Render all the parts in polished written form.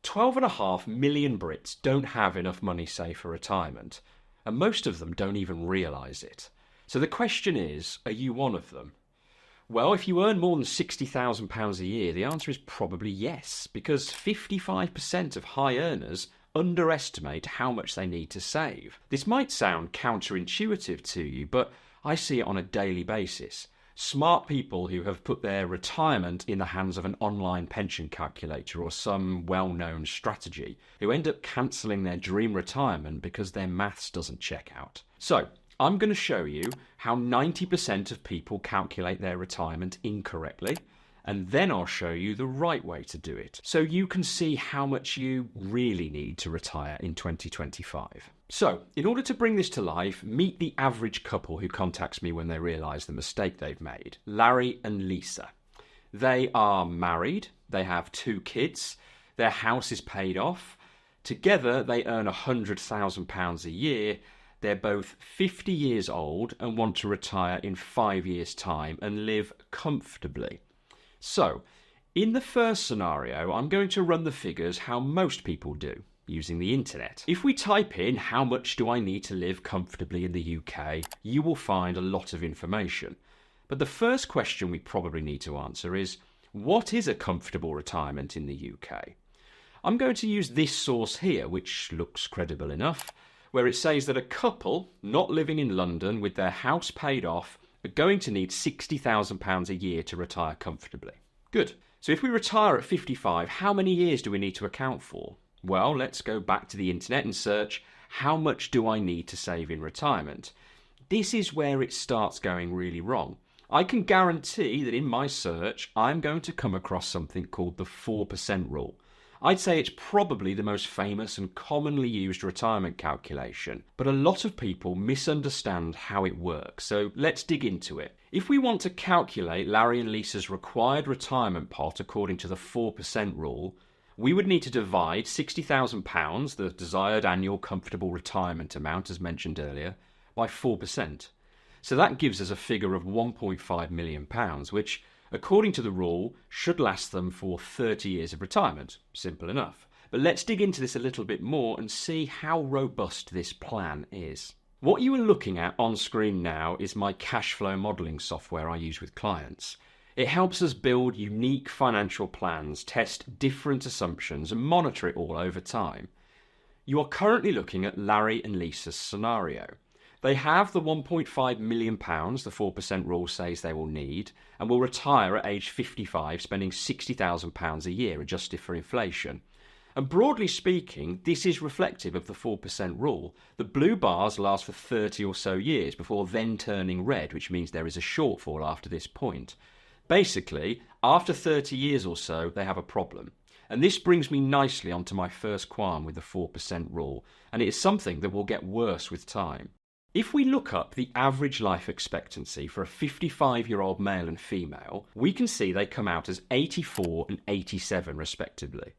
12.5 million Brits don't have enough money saved for retirement, and most of them don't even realise it. So the question is, are you one of them? Well, if you earn more than £60,000 a year, the answer is probably yes, because 55% of high earners underestimate how much they need to save. This might sound counterintuitive to you, but I see it on a daily basis. Smart people who have put their retirement in the hands of an online pension calculator or some well-known strategy, who end up cancelling their dream retirement because their maths doesn't check out. So, I'm going to show you how 90% of people calculate their retirement incorrectly, and then I'll show you the right way to do it, so you can see how much you really need to retire in 2025. So, in order to bring this to life, meet the average couple who contacts me when they realise the mistake they've made. Larry and Lisa. They are married, they have 2 kids, their house is paid off. Together they earn £100,000 a year. They're both 50 years old and want to retire in 5 years' time and live comfortably. So, in the first scenario, I'm going to run the figures how most people do, using the internet. If we type in how much do I need to live comfortably in the UK, you will find a lot of information. But the first question we probably need to answer is, what is a comfortable retirement in the UK? I'm going to use this source here, which looks credible enough, where it says that a couple not living in London with their house paid off are going to need £60,000 a year to retire comfortably. Good. So if we retire at 55, how many years do we need to account for? Well, let's go back to the internet and search, how much do I need to save in retirement? This is where it starts going really wrong. I can guarantee that in my search, I'm going to come across something called the 4% rule. I'd say it's probably the most famous and commonly used retirement calculation, but a lot of people misunderstand how it works, so let's dig into it. If we want to calculate Larry and Lisa's required retirement pot according to the 4% rule, we would need to divide £60,000, the desired annual comfortable retirement amount as mentioned earlier, by 4%. So that gives us a figure of £1.5 million, which, according to the rule, should last them for 30 years of retirement. Simple enough. But let's dig into this a little bit more and see how robust this plan is. What you are looking at on screen now is my cash flow modelling software I use with clients. It helps us build unique financial plans, test different assumptions and monitor it all over time. You are currently looking at Larry and Lisa's scenario. They have the £1.5 million the 4% rule says they will need, and will retire at age 55 spending £60,000 a year adjusted for inflation. And broadly speaking, this is reflective of the 4% rule. The blue bars last for 30 or so years before then turning red, which means there is a shortfall after this point. Basically, after 30 years or so, they have a problem. And this brings me nicely onto my first qualm with the 4% rule, and it is something that will get worse with time. If we look up the average life expectancy for a 55-year-old male and female, we can see they come out as 84 and 87 respectively.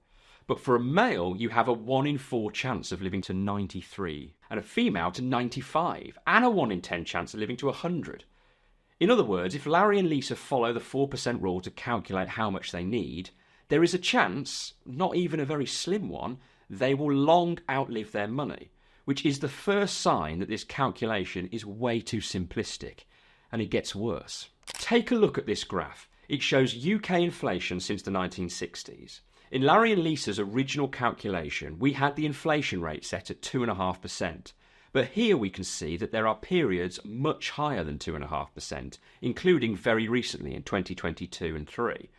But for a male, you have a 1 in 4 chance of living to 93, and a female to 95, and a 1 in 10 chance of living to 100. In other words, if Larry and Lisa follow the 4% rule to calculate how much they need, there is a chance, not even a very slim one, they will long outlive their money, which is the first sign that this calculation is way too simplistic, and it gets worse. Take a look at this graph. It shows UK inflation since the 1960s. In Larry and Lisa's original calculation, we had the inflation rate set at 2.5%, but here we can see that there are periods much higher than 2.5%, including very recently in 2022 and 3.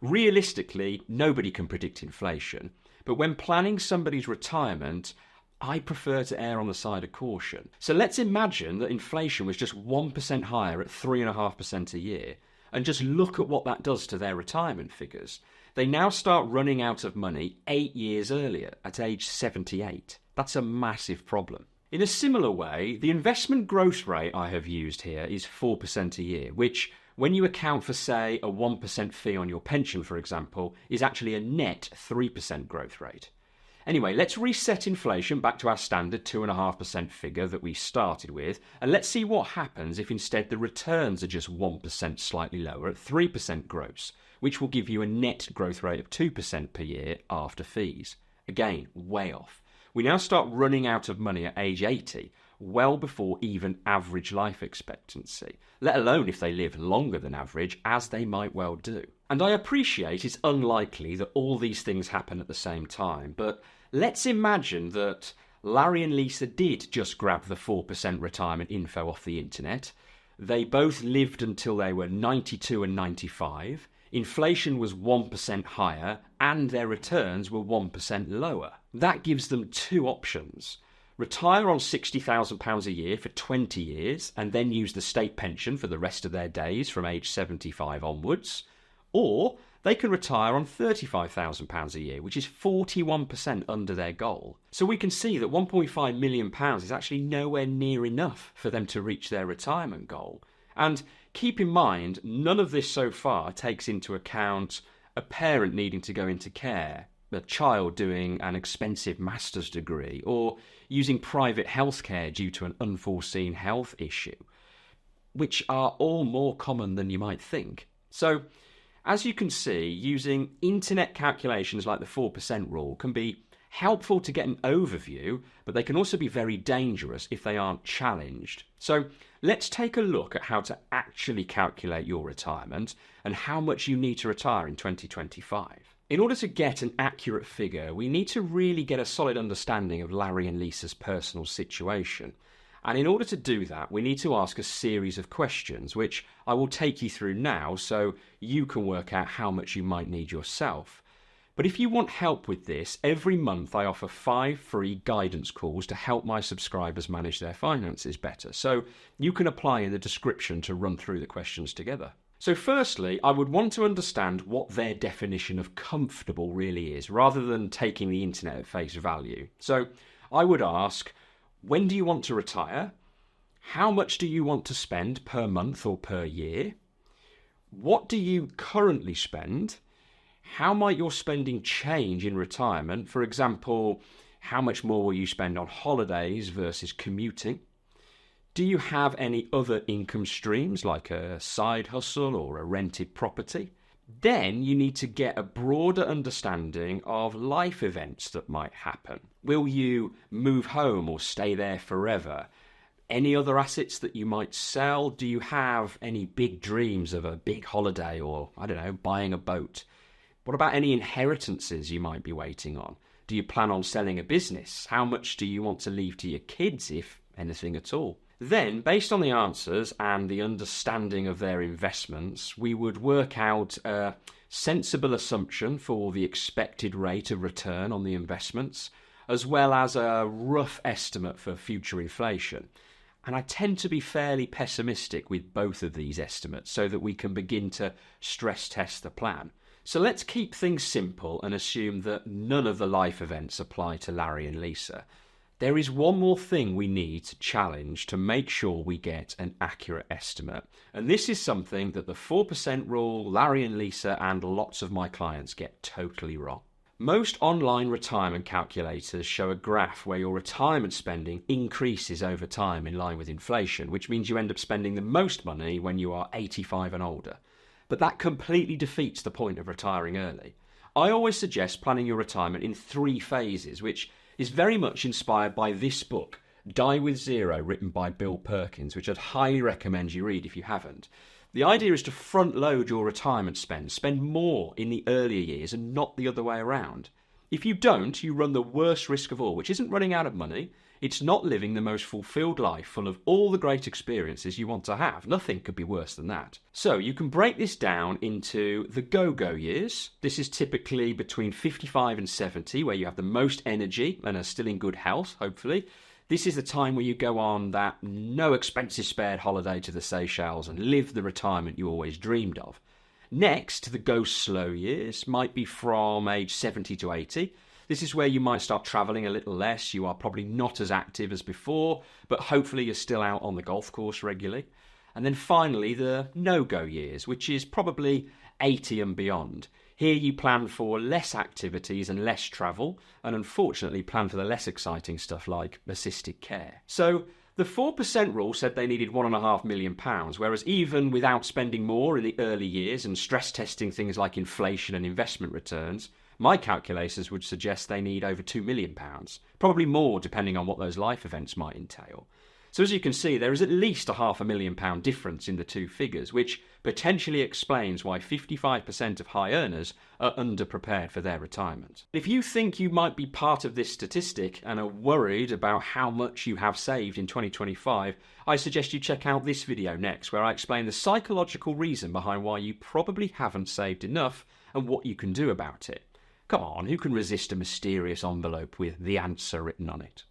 Realistically, nobody can predict inflation, but when planning somebody's retirement, I prefer to err on the side of caution. So let's imagine that inflation was just 1% higher at 3.5% a year, and just look at what that does to their retirement figures. They now start running out of money 8 years earlier, at age 78. That's a massive problem. In a similar way, the investment growth rate I have used here is 4% a year, which, when you account for, say, a 1% fee on your pension, for example, is actually a net 3% growth rate. Anyway, let's reset inflation back to our standard 2.5% figure that we started with, and let's see what happens if instead the returns are just 1% slightly lower at 3% gross, which will give you a net growth rate of 2% per year after fees. Again, way off. We now start running out of money at age 80, well before even average life expectancy, let alone if they live longer than average, as they might well do. And I appreciate it's unlikely that all these things happen at the same time, but let's imagine that Larry and Lisa did just grab the 4% retirement info off the internet. They both lived until they were 92 and 95. Inflation was 1% higher and their returns were 1% lower. That gives them two options. Retire on £60,000 a year for 20 years and then use the state pension for the rest of their days from age 75 onwards. Or they can retire on £35,000 a year, which is 41% under their goal. So we can see that £1.5 million is actually nowhere near enough for them to reach their retirement goal. And keep in mind, none of this so far takes into account a parent needing to go into care, a child doing an expensive master's degree, or using private healthcare due to an unforeseen health issue, which are all more common than you might think. So, as you can see, using internet calculations like the 4% rule can be helpful to get an overview, but they can also be very dangerous if they aren't challenged. So let's take a look at how to actually calculate your retirement and how much you need to retire in 2025. In order to get an accurate figure, we need to really get a solid understanding of Larry and Lisa's personal situation. And in order to do that, we need to ask a series of questions, which I will take you through now so you can work out how much you might need yourself. But if you want help with this, every month I offer 5 free guidance calls to help my subscribers manage their finances better. So you can apply in the description to run through the questions together. So firstly, I would want to understand what their definition of comfortable really is, rather than taking the internet at face value. So I would ask, when do you want to retire? How much do you want to spend per month or per year? What do you currently spend? How might your spending change in retirement? For example, how much more will you spend on holidays versus commuting? Do you have any other income streams like a side hustle or a rented property? Then you need to get a broader understanding of life events that might happen. Will you move home or stay there forever? Any other assets that you might sell? Do you have any big dreams of a big holiday or, buying a boat? What about any inheritances you might be waiting on? Do you plan on selling a business? How much do you want to leave to your kids, if anything at all? Then, based on the answers and the understanding of their investments, we would work out a sensible assumption for the expected rate of return on the investments, as well as a rough estimate for future inflation. And I tend to be fairly pessimistic with both of these estimates so that we can begin to stress test the plan. So let's keep things simple and assume that none of the life events apply to Larry and Lisa. There is one more thing we need to challenge to make sure we get an accurate estimate. And this is something that the 4% rule, Larry and Lisa, and lots of my clients get totally wrong. Most online retirement calculators show a graph where your retirement spending increases over time in line with inflation, which means you end up spending the most money when you are 85 and older. But that completely defeats the point of retiring early. I always suggest planning your retirement in 3 phases, which is very much inspired by this book, Die with Zero, written by Bill Perkins, which I'd highly recommend you read if you haven't. The idea is to front load your retirement spend more in the earlier years and not the other way around. If you don't, you run the worst risk of all, which isn't running out of money, it's not living the most fulfilled life full of all the great experiences you want to have. Nothing could be worse than that. So you can break this down into the go-go years. This is typically between 55 and 70, where you have the most energy and are still in good health, hopefully. This is the time where you go on that no expenses spared holiday to the Seychelles and live the retirement you always dreamed of. Next, the go slow years might be from age 70 to 80. This is where you might start travelling a little less. You are probably not as active as before, but hopefully you're still out on the golf course regularly. And then finally, the no-go years, which is probably 80 and beyond. Here you plan for less activities and less travel, and unfortunately plan for the less exciting stuff like assisted care. So the 4% rule said they needed £1.5 million, whereas even without spending more in the early years and stress testing things like inflation and investment returns, My calculators would suggest they need over £2 million, probably more depending on what those life events might entail. So as you can see, there is at least a £500,000 difference in the two figures, which potentially explains why 55% of high earners are underprepared for their retirement. If you think you might be part of this statistic and are worried about how much you have saved in 2025, I suggest you check out this video next, where I explain the psychological reason behind why you probably haven't saved enough and what you can do about it. Come on, who can resist a mysterious envelope with the answer written on it?